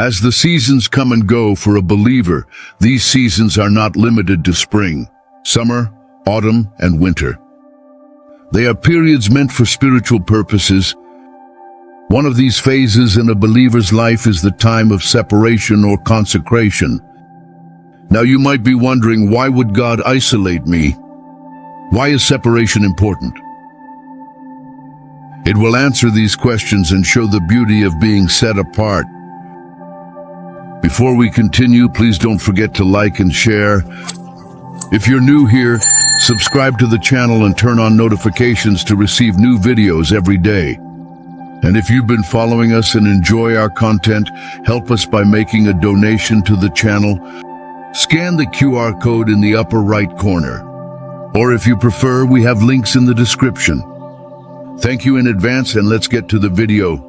As the seasons come and go for a believer, these seasons are not limited to spring, summer, autumn, and winter. They are periods meant for spiritual purposes. One of these phases in a believer's life is the time of separation or consecration. Now you might be wondering, why would God isolate me? Why is separation important? It will answer these questions and show the beauty of being set apart. Before we continue, please don't forget to like and share. If you're new here, subscribe to the channel and turn on notifications to receive new videos every day. And if you've been following us and enjoy our content, help us by making a donation to the channel. Scan the QR code in the upper right corner. Or if you prefer, we have links in the description. Thank you in advance, and let's get to the video.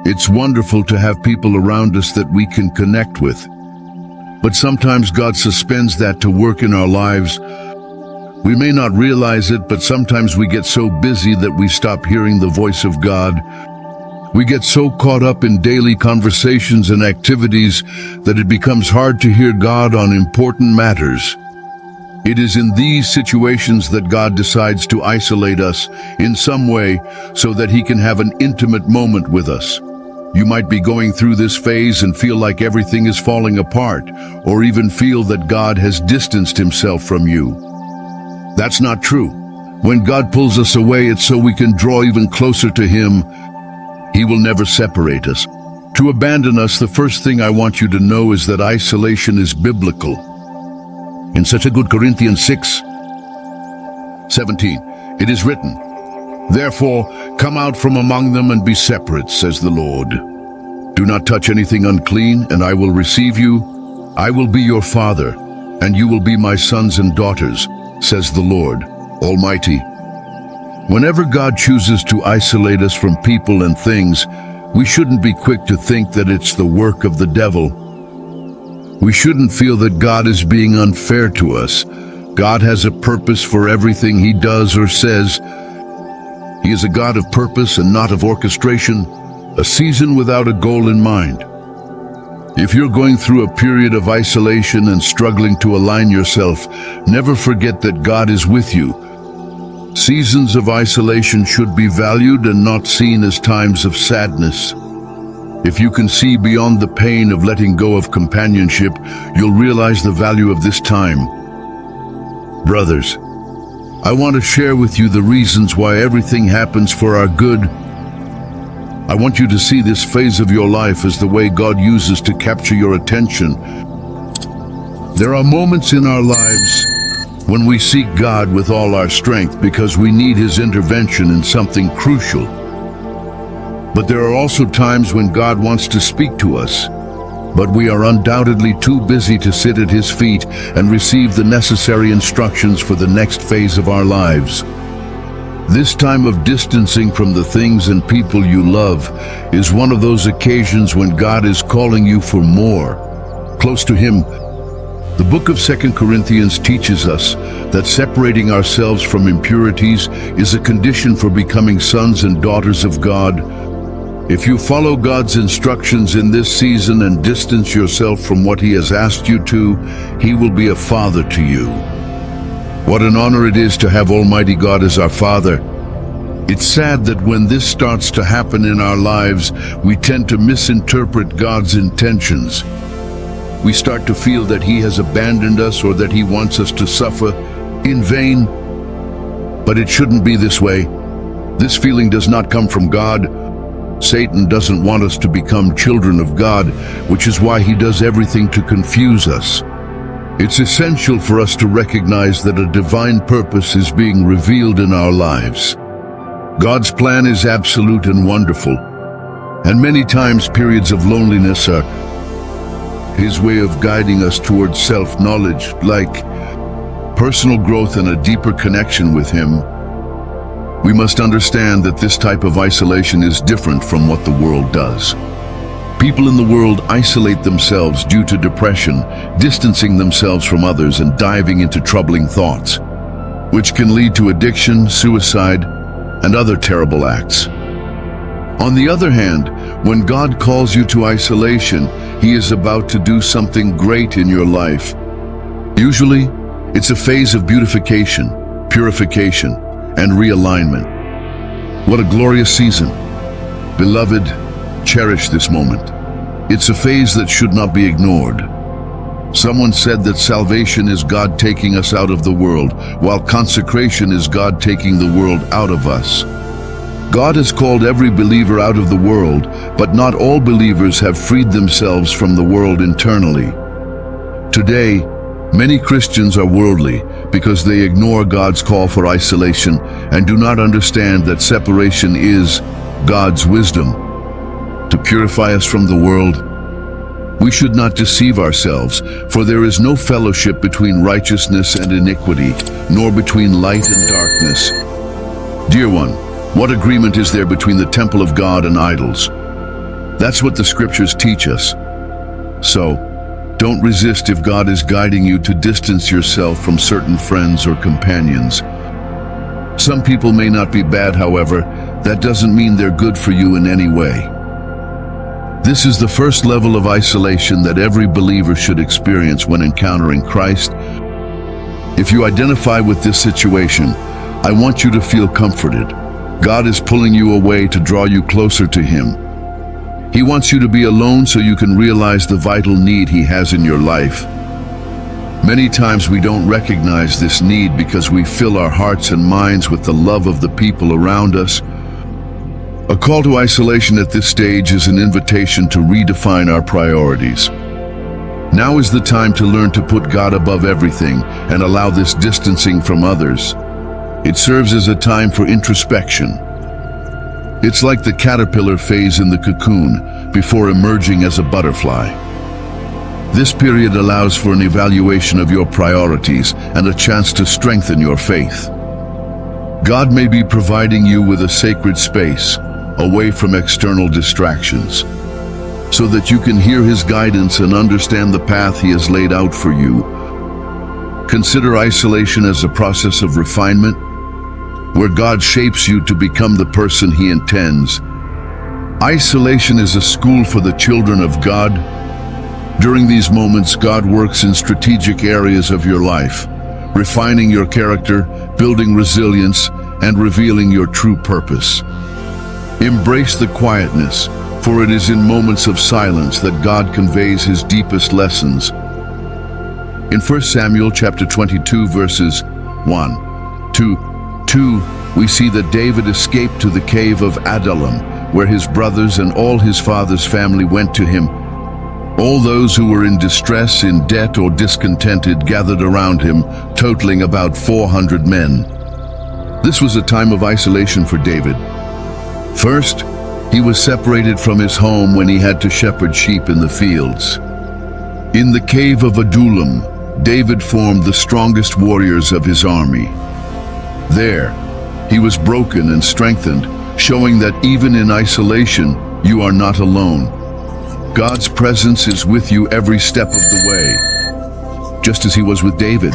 It's wonderful to have people around us that we can connect with. But sometimes God suspends that to work in our lives. We may not realize it, but sometimes we get so busy that we stop hearing the voice of God. We get so caught up in daily conversations and activities that it becomes hard to hear God on important matters. It is in these situations that God decides to isolate us in some way so that He can have an intimate moment with us. You might be going through this phase and feel like everything is falling apart, or even feel that God has distanced Himself from you. That's not true. When God pulls us away, it's so we can draw even closer to Him. He will never separate us. To abandon us, the first thing I want you to know is that isolation is biblical. In 2 Corinthians 6:17, it is written, "Therefore, come out from among them and be separate, says the Lord. Do not touch anything unclean, and I will receive you. I will be your Father, and you will be my sons and daughters, says the Lord Almighty." Whenever God chooses to isolate us from people and things, we shouldn't be quick to think that it's the work of the devil. We shouldn't feel that God is being unfair to us. God has a purpose for everything He does or says. He is a God of purpose and not of orchestration, a season without a goal in mind. If you're going through a period of isolation and struggling to align yourself, never forget that God is with you. Seasons of isolation should be valued and not seen as times of sadness. If you can see beyond the pain of letting go of companionship, you'll realize the value of this time. Brothers, I want to share with you the reasons why everything happens for our good. I want you to see this phase of your life as the way God uses to capture your attention. There are moments in our lives when we seek God with all our strength because we need His intervention in something crucial. But there are also times when God wants to speak to us, but we are undoubtedly too busy to sit at His feet and receive the necessary instructions for the next phase of our lives. This time of distancing from the things and people you love is one of those occasions when God is calling you for more, close to Him. The book of 2 Corinthians teaches us that separating ourselves from impurities is a condition for becoming sons and daughters of God. If you follow God's instructions in this season and distance yourself from what He has asked you to, He will be a father to you. What an honor it is to have Almighty God as our Father. It's sad that when this starts to happen in our lives, we tend to misinterpret God's intentions. We start to feel that He has abandoned us or that He wants us to suffer in vain. But it shouldn't be this way. This feeling does not come from God. Satan doesn't want us to become children of God, which is why he does everything to confuse us. It's essential for us to recognize that a divine purpose is being revealed in our lives. God's plan is absolute and wonderful, and many times periods of loneliness are His way of guiding us towards self-knowledge, like personal growth and a deeper connection with Him. We must understand that this type of isolation is different from what the world does. People in the world isolate themselves due to depression, distancing themselves from others and diving into troubling thoughts, which can lead to addiction, suicide, and other terrible acts. On the other hand, when God calls you to isolation, He is about to do something great in your life. Usually, it's a phase of beautification, purification, and realignment. What a glorious season. Beloved, cherish this moment. It's a phase that should not be ignored. Someone said that salvation is God taking us out of the world, while consecration is God taking the world out of us. God has called every believer out of the world, but not all believers have freed themselves from the world internally. Today, many Christians are worldly because they ignore God's call for isolation and do not understand that separation is God's wisdom. To purify us from the world, we should not deceive ourselves, for there is no fellowship between righteousness and iniquity, nor between light and darkness. Dear one, what agreement is there between the temple of God and idols? That's what the scriptures teach us. So, don't resist if God is guiding you to distance yourself from certain friends or companions. Some people may not be bad, however, that doesn't mean they're good for you in any way. This is the first level of isolation that every believer should experience when encountering Christ. If you identify with this situation, I want you to feel comforted. God is pulling you away to draw you closer to Him. He wants you to be alone so you can realize the vital need He has in your life. Many times we don't recognize this need because we fill our hearts and minds with the love of the people around us. A call to isolation at this stage is an invitation to redefine our priorities. Now is the time to learn to put God above everything and allow this distancing from others. It serves as a time for introspection. It's like the caterpillar phase in the cocoon before emerging as a butterfly. This period allows for an evaluation of your priorities and a chance to strengthen your faith. God may be providing you with a sacred space, away from external distractions, so that you can hear His guidance and understand the path He has laid out for you. Consider isolation as a process of refinement, where God shapes you to become the person He intends. Isolation is a school for the children of God. During these moments, God works in strategic areas of your life, refining your character, building resilience, and revealing your true purpose. Embrace the quietness, for it is in moments of silence that God conveys His deepest lessons. In 1 Samuel chapter 22, verses 1 to 2, we see that David escaped to the cave of Adullam, where his brothers and all his father's family went to him. All those who were in distress, in debt, or discontented gathered around him, totaling about 400 men. This was a time of isolation for David. First, he was separated from his home when he had to shepherd sheep in the fields. In the cave of Adullam, David formed the strongest warriors of his army. There, he was broken and strengthened, showing that even in isolation, you are not alone. God's presence is with you every step of the way, just as He was with David.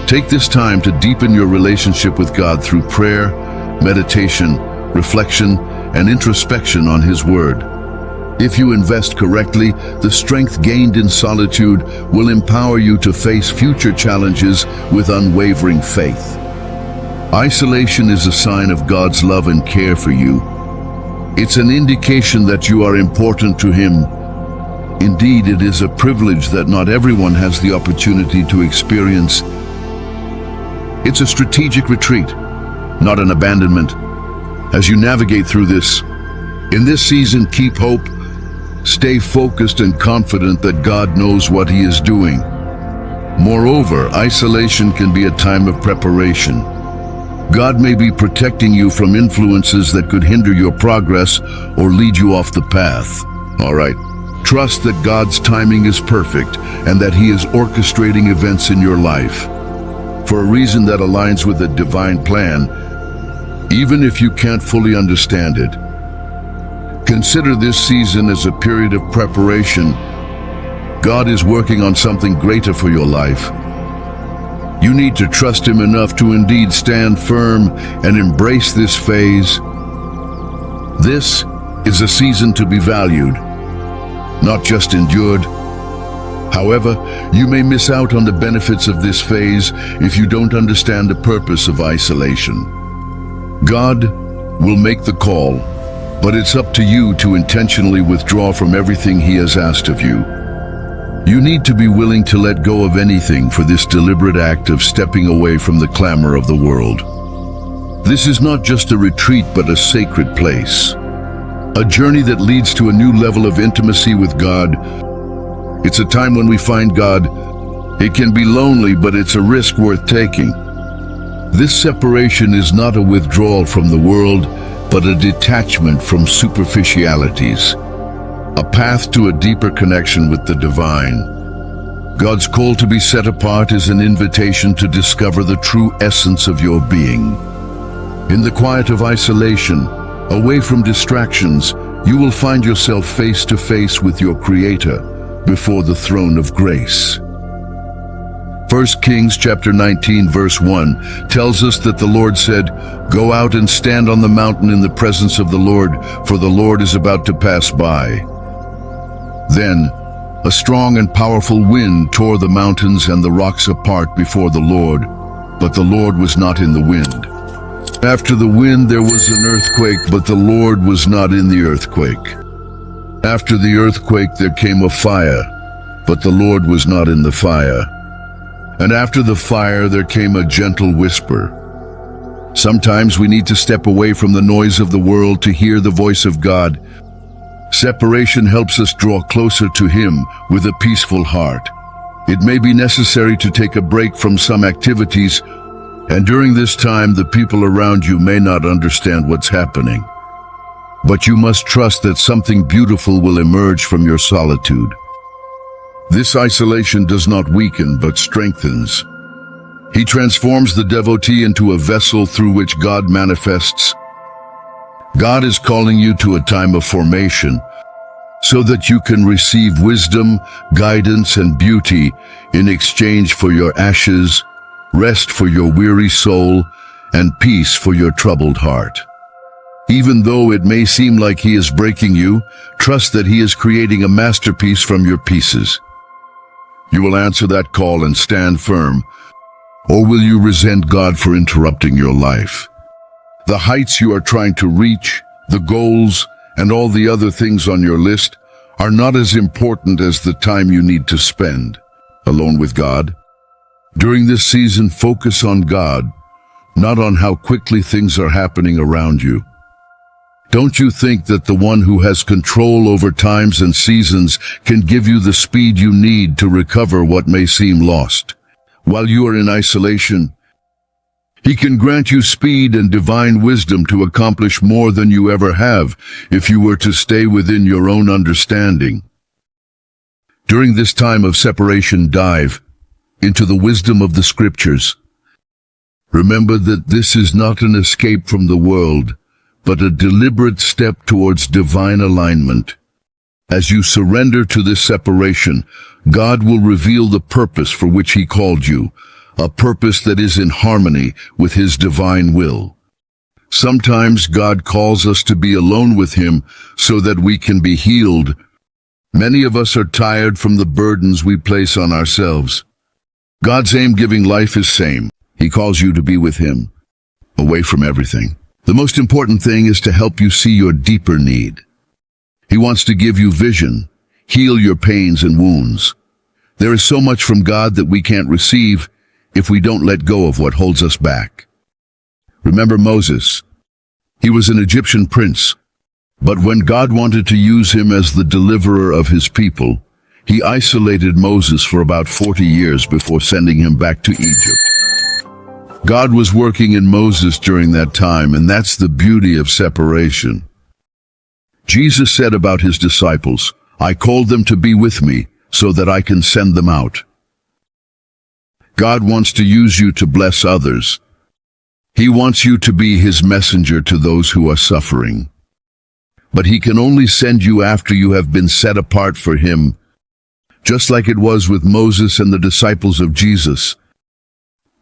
Take this time to deepen your relationship with God through prayer, meditation, reflection, and introspection on His Word. If you invest correctly, the strength gained in solitude will empower you to face future challenges with unwavering faith. Isolation is a sign of God's love and care for you. It's an indication that you are important to Him. Indeed, it is a privilege that not everyone has the opportunity to experience. It's a strategic retreat, not an abandonment. As you navigate through this, in this season, keep hope, stay focused and confident that God knows what He is doing. Moreover, isolation can be a time of preparation. God may be protecting you from influences that could hinder your progress or lead you off the path. All right, trust that God's timing is perfect and that He is orchestrating events in your life for a reason that aligns with a divine plan, even if you can't fully understand it. Consider this season as a period of preparation. God is working on something greater for your life. You need to trust Him enough to indeed stand firm and embrace this phase. This is a season to be valued, not just endured. However, you may miss out on the benefits of this phase if you don't understand the purpose of isolation. God will make the call, but it's up to you to intentionally withdraw from everything He has asked of you. You need to be willing to let go of anything for this deliberate act of stepping away from the clamor of the world. This is not just a retreat, but a sacred place. A journey that leads to a new level of intimacy with God. It's a time when we find God. It can be lonely, but it's a risk worth taking. This separation is not a withdrawal from the world, but a detachment from superficialities. A path to a deeper connection with the divine. God's call to be set apart is an invitation to discover the true essence of your being. In the quiet of isolation, away from distractions, you will find yourself face to face with your Creator before the throne of grace. 1 Kings chapter 19 verse 1 tells us that the Lord said, "Go out and stand on the mountain in the presence of the Lord, for the Lord is about to pass by." Then, a strong and powerful wind tore the mountains and the rocks apart before the Lord, but the Lord was not in the wind. After the wind there was an earthquake, but the Lord was not in the earthquake. After the earthquake there came a fire, but the Lord was not in the fire. And after the fire there came a gentle whisper. Sometimes we need to step away from the noise of the world to hear the voice of God. Separation helps us draw closer to Him with a peaceful heart. It may be necessary to take a break from some activities, and during this time the people around you may not understand what's happening. But you must trust that something beautiful will emerge from your solitude. This isolation does not weaken, but strengthens. He transforms the devotee into a vessel through which God manifests. God is calling you to a time of formation, so that you can receive wisdom, guidance, and beauty in exchange for your ashes, rest for your weary soul, and peace for your troubled heart. Even though it may seem like He is breaking you, trust that He is creating a masterpiece from your pieces. You will answer that call and stand firm, or will you resent God for interrupting your life? The heights you are trying to reach, the goals, and all the other things on your list are not as important as the time you need to spend alone with God. During this season, focus on God, not on how quickly things are happening around you. Don't you think that the one who has control over times and seasons can give you the speed you need to recover what may seem lost? While you are in isolation, He can grant you speed and divine wisdom to accomplish more than you ever have if you were to stay within your own understanding. During this time of separation, dive into the wisdom of the Scriptures. Remember that this is not an escape from the world, but a deliberate step towards divine alignment. As you surrender to this separation, God will reveal the purpose for which He called you, a purpose that is in harmony with His divine will. Sometimes God calls us to be alone with Him so that we can be healed. Many of us are tired from the burdens we place on ourselves. God's aim-giving life is same. He calls you to be with Him, away from everything. The most important thing is to help you see your deeper need. He wants to give you vision, heal your pains and wounds. There is so much from God that we can't receive if we don't let go of what holds us back. Remember Moses. He was an Egyptian prince, but when God wanted to use him as the deliverer of His people, He isolated Moses for about 40 years before sending him back to Egypt. God was working in Moses during that time, and that's the beauty of separation. Jesus said about His disciples, "I called them to be with me so that I can send them out." God wants to use you to bless others. He wants you to be His messenger to those who are suffering. But He can only send you after you have been set apart for Him, just like it was with Moses and the disciples of Jesus.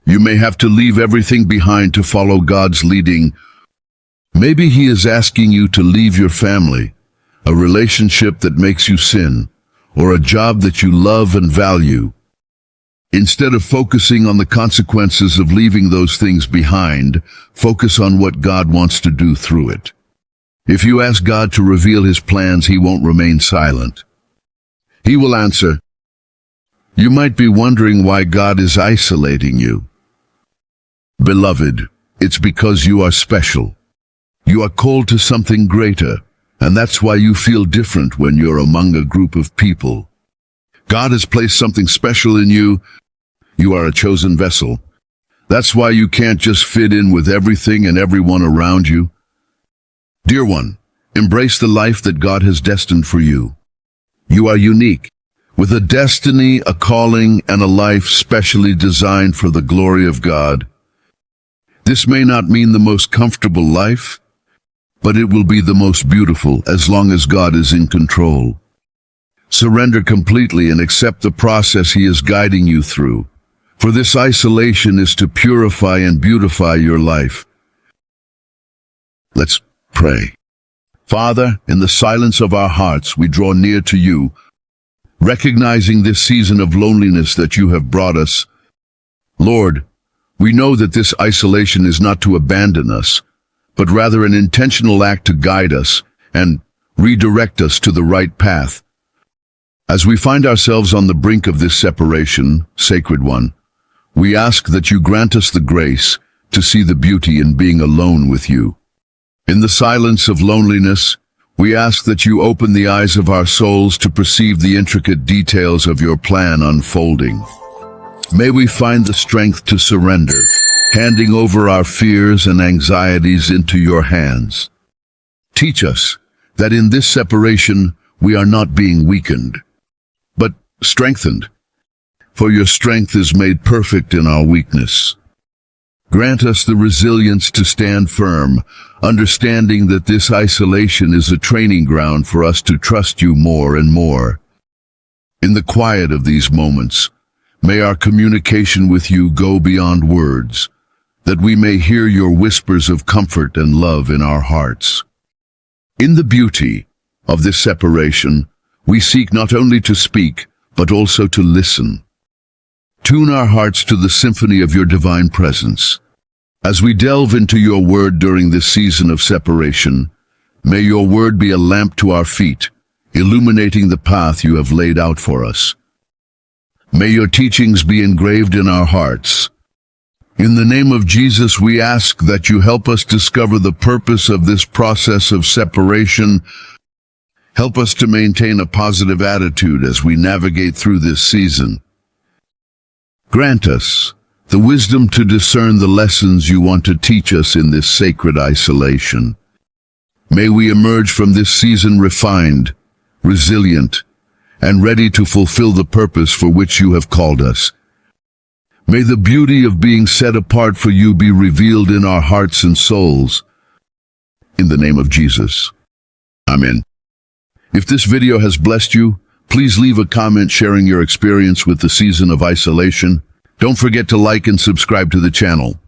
You may have to leave everything behind to follow God's leading. Maybe he is asking you to leave your family, a relationship that makes you sin, or a job that you love and value. Instead of focusing on the consequences of leaving those things behind, focus on what God wants to do through it. If you ask God to reveal his plans, he won't remain silent. He will answer. You might be wondering why God is isolating you. Beloved, it's because you are special. You are called to something greater, and that's why you feel different when you're among a group of people. God has placed something special in you. You are a chosen vessel. That's why you can't just fit in with everything and everyone around you. Dear one, embrace the life that God has destined for you. You are unique, with a destiny, a calling, and a life specially designed for the glory of God. This may not mean the most comfortable life, but it will be the most beautiful as long as God is in control. Surrender completely and accept the process he is guiding you through, for this isolation is to purify and beautify your life. Let's pray. Father, in the silence of our hearts, we draw near to you, recognizing this season of loneliness that you have brought us. Lord, we know that this isolation is not to abandon us, but rather an intentional act to guide us and redirect us to the right path. As we find ourselves on the brink of this separation, Sacred One, we ask that you grant us the grace to see the beauty in being alone with you. In the silence of loneliness, we ask that you open the eyes of our souls to perceive the intricate details of your plan unfolding. May we find the strength to surrender, handing over our fears and anxieties into your hands. Teach us that in this separation we are not being weakened, but strengthened, for your strength is made perfect in our weakness. Grant us the resilience to stand firm, understanding that this isolation is a training ground for us to trust you more and more. In the quiet of these moments, may our communication with you go beyond words, that we may hear your whispers of comfort and love in our hearts. In the beauty of this separation, we seek not only to speak, but also to listen. Tune our hearts to the symphony of your divine presence. As we delve into your word during this season of separation, may your word be a lamp to our feet, illuminating the path you have laid out for us. May your teachings be engraved in our hearts. In the name of Jesus, we ask that you help us discover the purpose of this process of separation. Help us to maintain a positive attitude as we navigate through this season. Grant us the wisdom to discern the lessons you want to teach us in this sacred isolation. May we emerge from this season refined, resilient, and ready to fulfill the purpose for which you have called us. May the beauty of being set apart for you be revealed in our hearts and souls. In the name of Jesus. Amen. If this video has blessed you, please leave a comment sharing your experience with the season of isolation. Don't forget to like and subscribe to the channel.